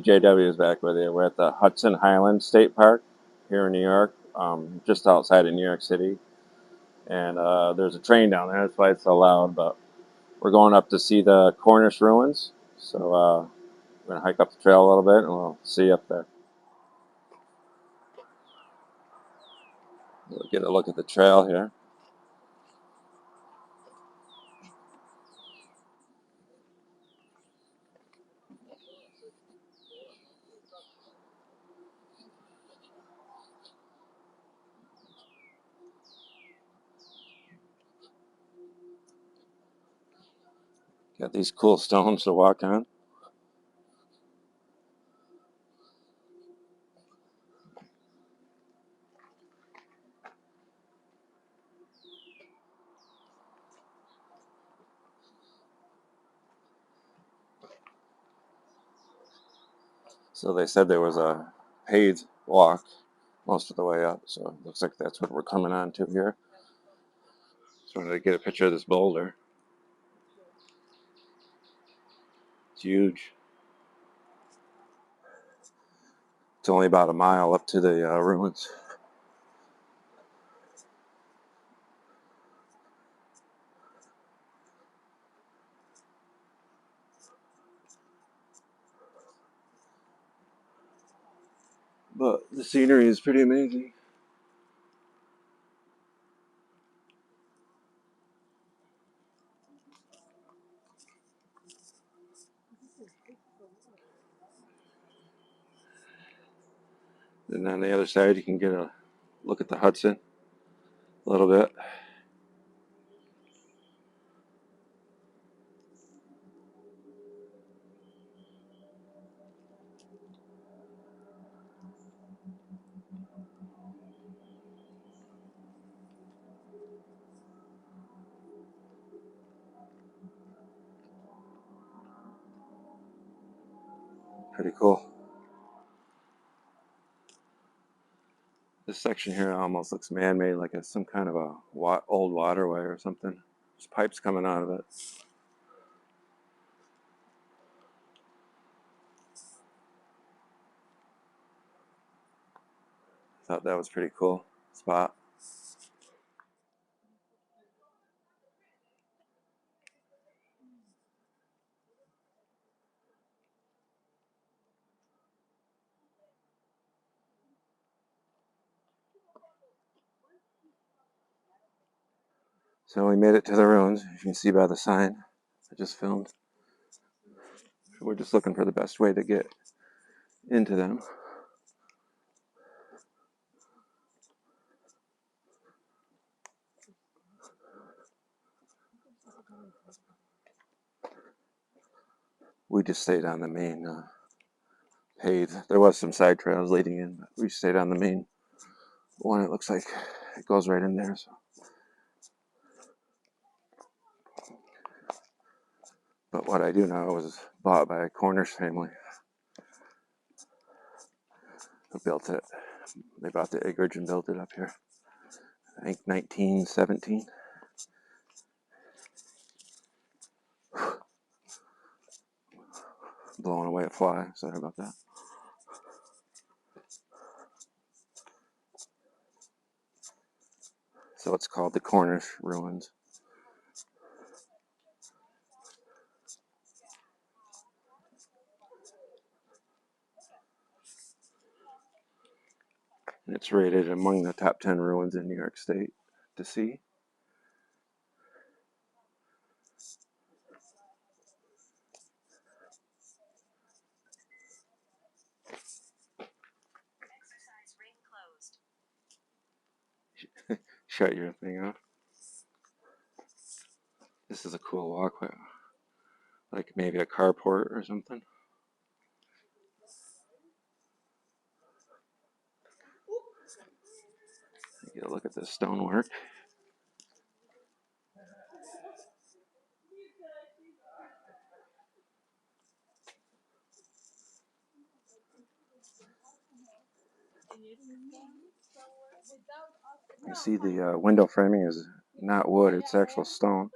JW is back with you. We're at the Hudson Highland State Park here in New York, just outside of New York City. And there's a train down there, that's why it's so loud. But we're going up to see the Cornish ruins. So we're going to hike up the trail a little bit and we'll see you up there. We'll get a look at the trail here. Got these cool stones to walk on. So they said there was a paved walk most of the way up, so it looks like that's what we're coming on to here. Just wanted to get a picture of this boulder. It's huge. It's only about a mile up to the ruins. But the scenery is pretty amazing. And on the other side, you can get a look at the Hudson a little bit. Pretty cool. This section here almost looks man-made, like it's some kind of a old waterway or something. There's pipes coming out of it. Thought that was pretty cool spot. So we made it to the ruins, as you can see by the sign I just filmed. We're just looking for the best way to get into them. We just stayed on the main paved. There was some side trails leading in, but we stayed on the main one. It looks like it goes right in there. So. But what I do know was bought by a Cornish family who built it. They bought the acreage and built it up here. I think 1917. Blowing away a fly. Sorry about that. So it's called the Cornish ruins. And it's rated among the top 10 ruins in New York State to see. Shut your thing off. This is a cool walkway. Like maybe a carport or something. Get a look at this stonework. You see the window framing is not wood, it's actual stone.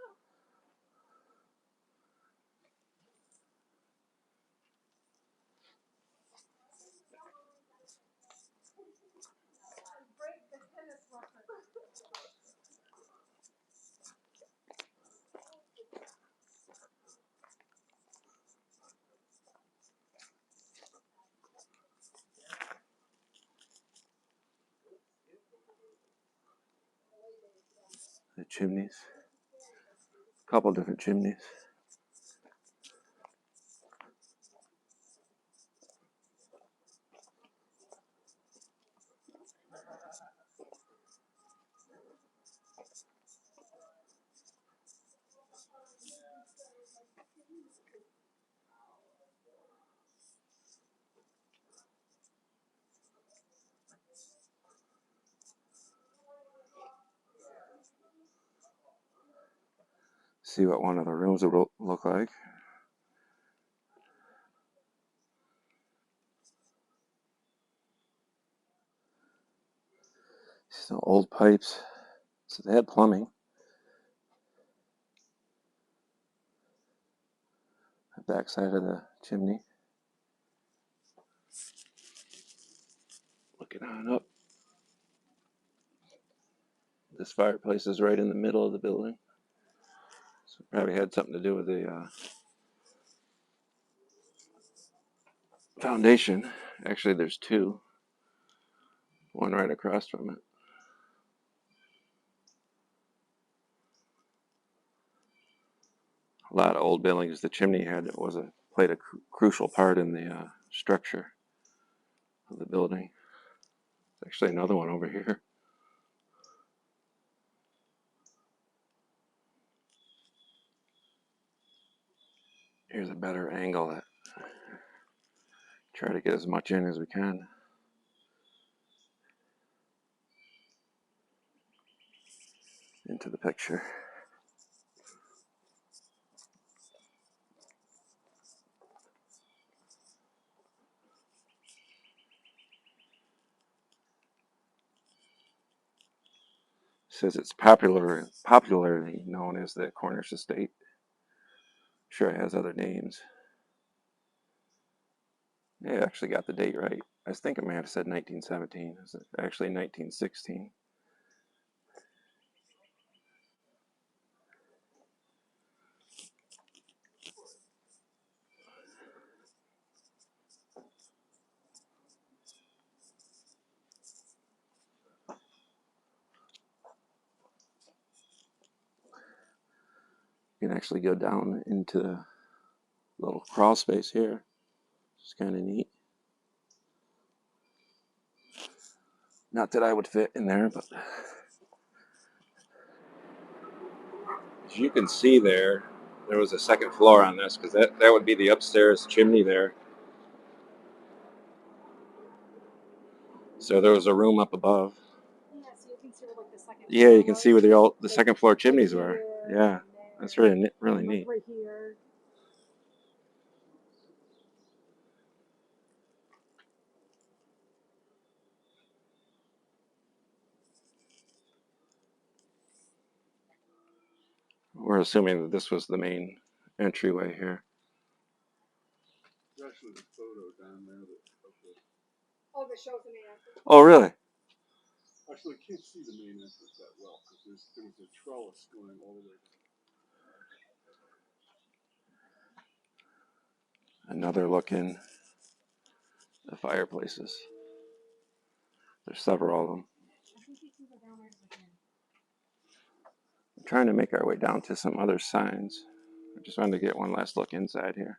chimneys. A couple different chimneys. See what one of the rooms will look like. Some old pipes. So they had plumbing. The back side of the chimney. Looking on up. This fireplace is right in the middle of the building. So it probably had something to do with the foundation. Actually, there's two. One right across from it. A lot of old buildings, the chimney played a crucial part in the structure of the building. There's actually another one over here. Here's a better angle that try to get as much in as we can into the picture. Says it's popularly known as the Cornish estate. Sure, it has other names. Yeah, I actually got the date right. I think it may have said 1917. It's actually 1916. You can actually go down into the little crawl space here. It's kind of neat. Not that I would fit in there, but as you can see there was a second floor on this because that would be the upstairs chimney there. So there was a room up above. Yeah, so you can see where like the second. Yeah, you can see where the second floor chimneys were. Yeah, that's really neat. Right here. We're assuming that this was the main entryway here. There's actually the photo down there of the. Oh, that shows the main entrance. Oh, really? Actually, I can't see the main entrance that well because there was a trellis going all the way down. Another look in the fireplaces. There's several of them. I think you can go down right again. We're trying to make our way down to some other signs. I just wanted to get one last look inside here.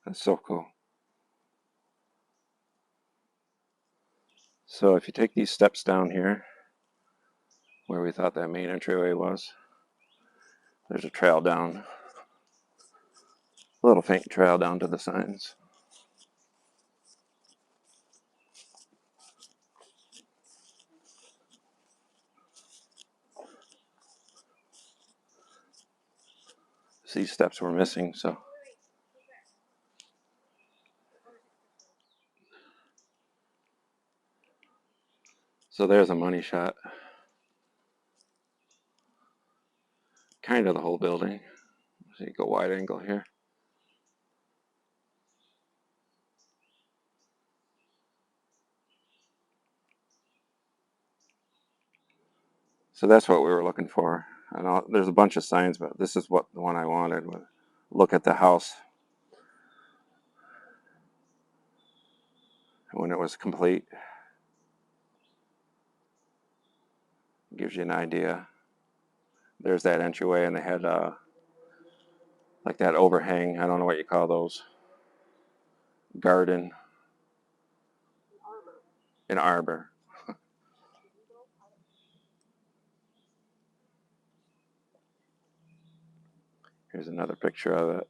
That's so cool. So if you take these steps down here, where we thought that main entryway was, there's a trail down, a little faint trail down to the signs. These steps were missing, so there's a money shot. Kind of the whole building. So you go wide angle here. So that's what we were looking for I know there's a bunch of signs, but this is the one I wanted. Look at the house when it was complete. Gives you an idea. There's that entryway, and they had like that overhang. I don't know what you call those. Garden, an arbor. Here's another picture of it.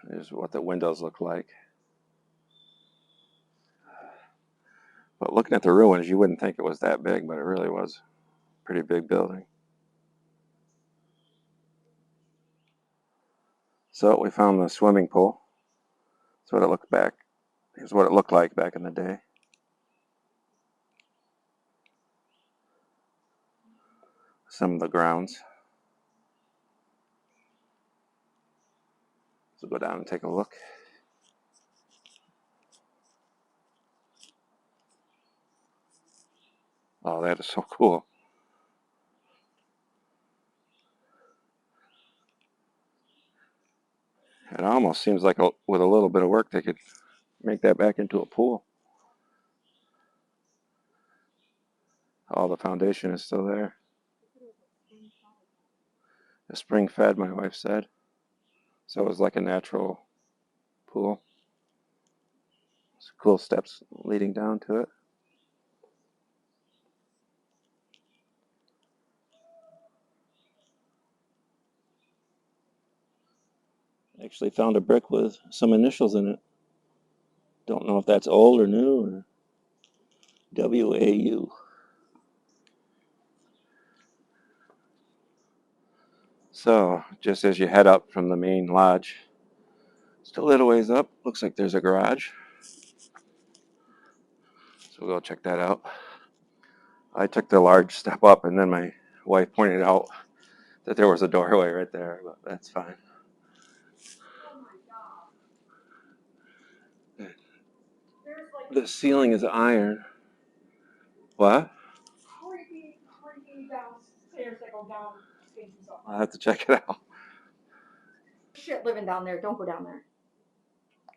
Here's what the windows look like. But looking at the ruins, you wouldn't think it was that big, but it really was a pretty big building. So we found the swimming pool. That's what it looked back. Here's what it looked like back in the day. Some of the grounds. So go down and take a look. Oh, that is so cool. It almost seems like with a little bit of work they could make that back into a pool. All the foundation is still there. A spring fed, my wife said. So it was like a natural pool. Some cool steps leading down to it. Actually found a brick with some initials in it. Don't know if that's old or new or WAU. So just as you head up from the main lodge, just a little ways up, looks like there's a garage. So we'll go check that out. I took the large step up, and then my wife pointed out that there was a doorway right there, but that's fine. The ceiling is iron. What? Creepy downstairs that go down. I'll have to check it out. Shit living down there. Don't go down there.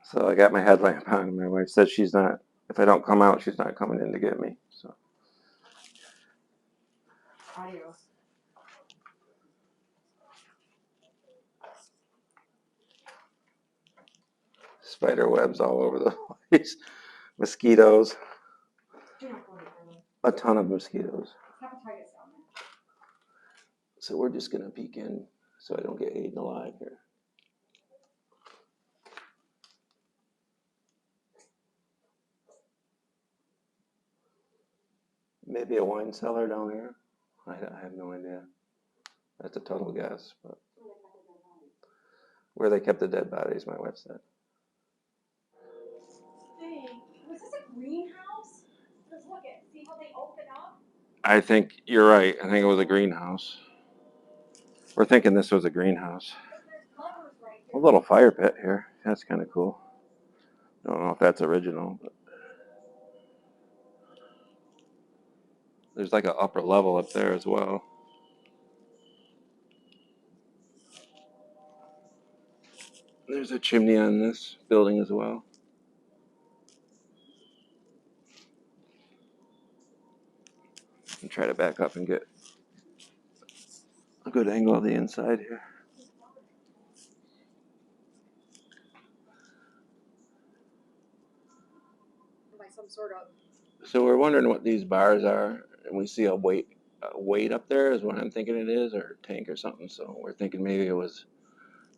So I got my headlamp on, and my wife said she's not, if I don't come out, she's not coming in to get me. So Adios. spider webs all over the place. Mosquitoes. Do not go there. A ton of mosquitoes. Hepatitis down there. So we're just going to peek in so I don't get eaten alive here. Maybe a wine cellar down here. I have no idea. That's a total guess. But where they kept the dead bodies, my wife said. Dang. Was this a greenhouse? Because look at, see how they open up? I think you're right. I think it was a greenhouse. We're thinking this was a greenhouse. There's levers right A here. little fire pit here. That's kind of cool. I don't know if that's original, but there's like an upper level up there as well. There's a chimney on this building as well. And try to back up and get a good angle of the inside here. By some sort of. So we're wondering what these bars are, and we see a weight up there is what I'm thinking it is, or a tank or something. So we're thinking maybe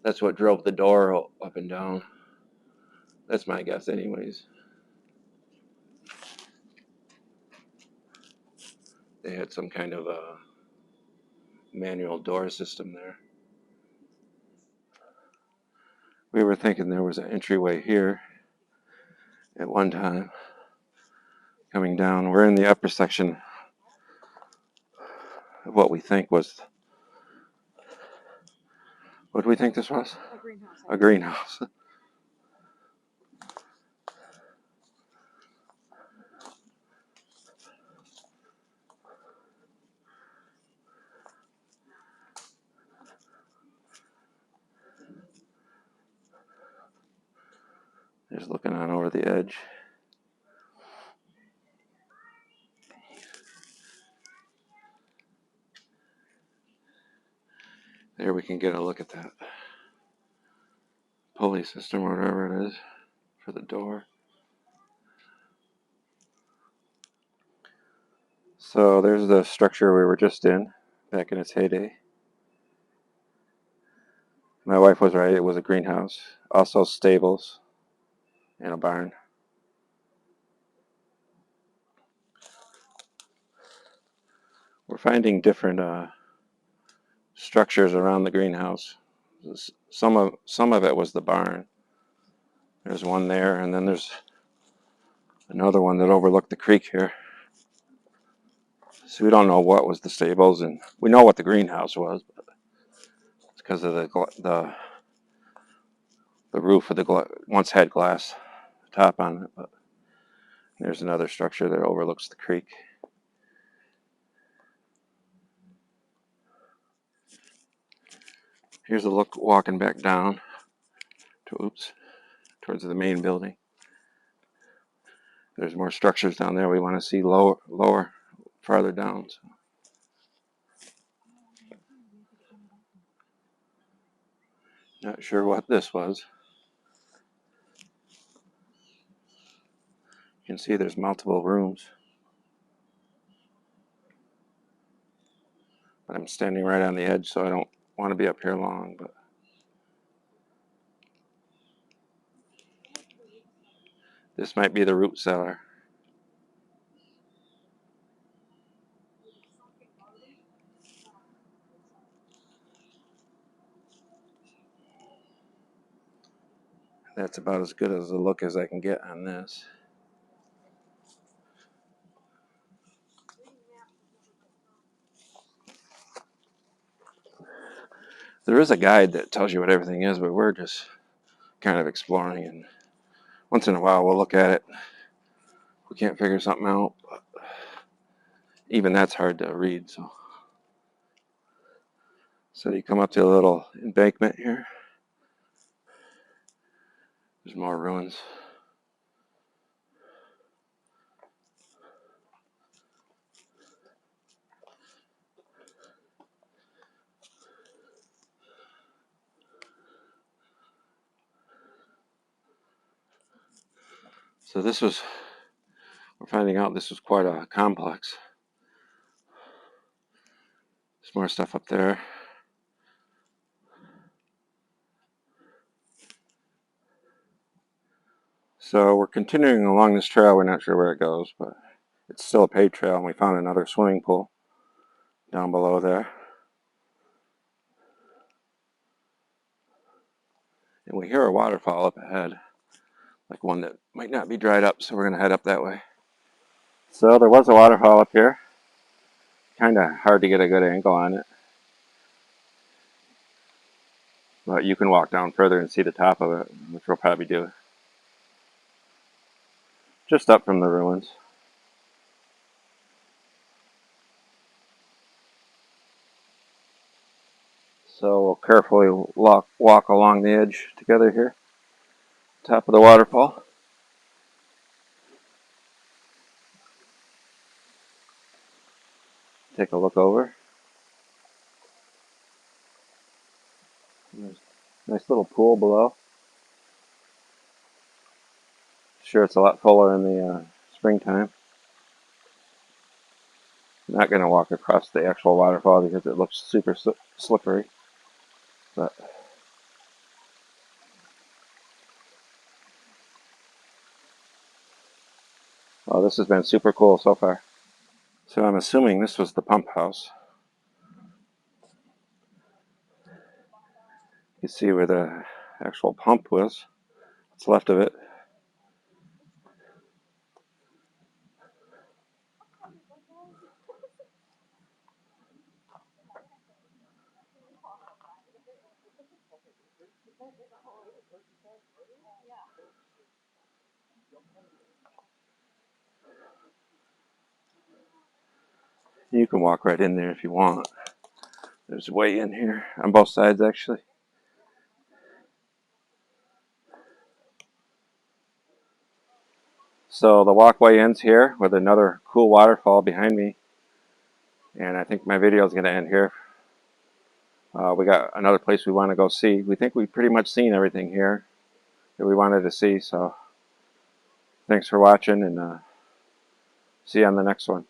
that's what drove the door up and down. That's my guess, anyways. They had some kind of a manual door system there. We were thinking there was an entryway here at one time coming down. We're in the upper section of what we think was. What do we think this was? A greenhouse. A greenhouse. Just looking on over the edge. There we can get a look at that pulley system or whatever it is for the door. So there's the structure we were just in back in its heyday. My wife was right, it was a greenhouse. Also stables and a barn. We're finding different structures around the greenhouse. Some of it was the barn. There's one there, and then there's another one that overlooked the creek here. So we don't know what was the stables, and we know what the greenhouse was, but it's because of the roof of the once had glass top on it. But there's another structure that overlooks the creek. Here's a look walking back down towards the main building. There's more structures down there we want to see lower, farther down. So. Not sure what this was. You can see there's multiple rooms. But I'm standing right on the edge, so I don't want to be up here long. But this might be the root cellar. That's about as good as a look as I can get on this. There is a guide that tells you what everything is, but we're just kind of exploring, and once in a while we'll look at it. We can't figure something out, but even that's hard to read. So you come up to a little embankment here. There's more ruins. So we're finding out this was quite a complex. There's more stuff up there. So we're continuing along this trail. We're not sure where it goes, but it's still a paved trail, and we found another swimming pool down below there. And we hear a waterfall up ahead, like one that might not be dried up, so we're going to head up that way. So there was a waterfall up here. Kind of hard to get a good angle on it. But you can walk down further and see the top of it, which we'll probably do. Just up from the ruins. So we'll carefully walk along the edge together here. Top of the waterfall. Take a look over. There's a nice little pool below. Sure, it's a lot fuller in the springtime. I'm not going to walk across the actual waterfall because it looks super slippery. But well, this has been super cool so far. So I'm assuming this was the pump house. You see where the actual pump was. What's left of it. You can walk right in there if you want. There's a way in here on both sides, actually. So the walkway ends here with another cool waterfall behind me. And I think my video is going to end here. We got another place we want to go see. We think we've pretty much seen everything here that we wanted to see. So thanks for watching, and see you on the next one.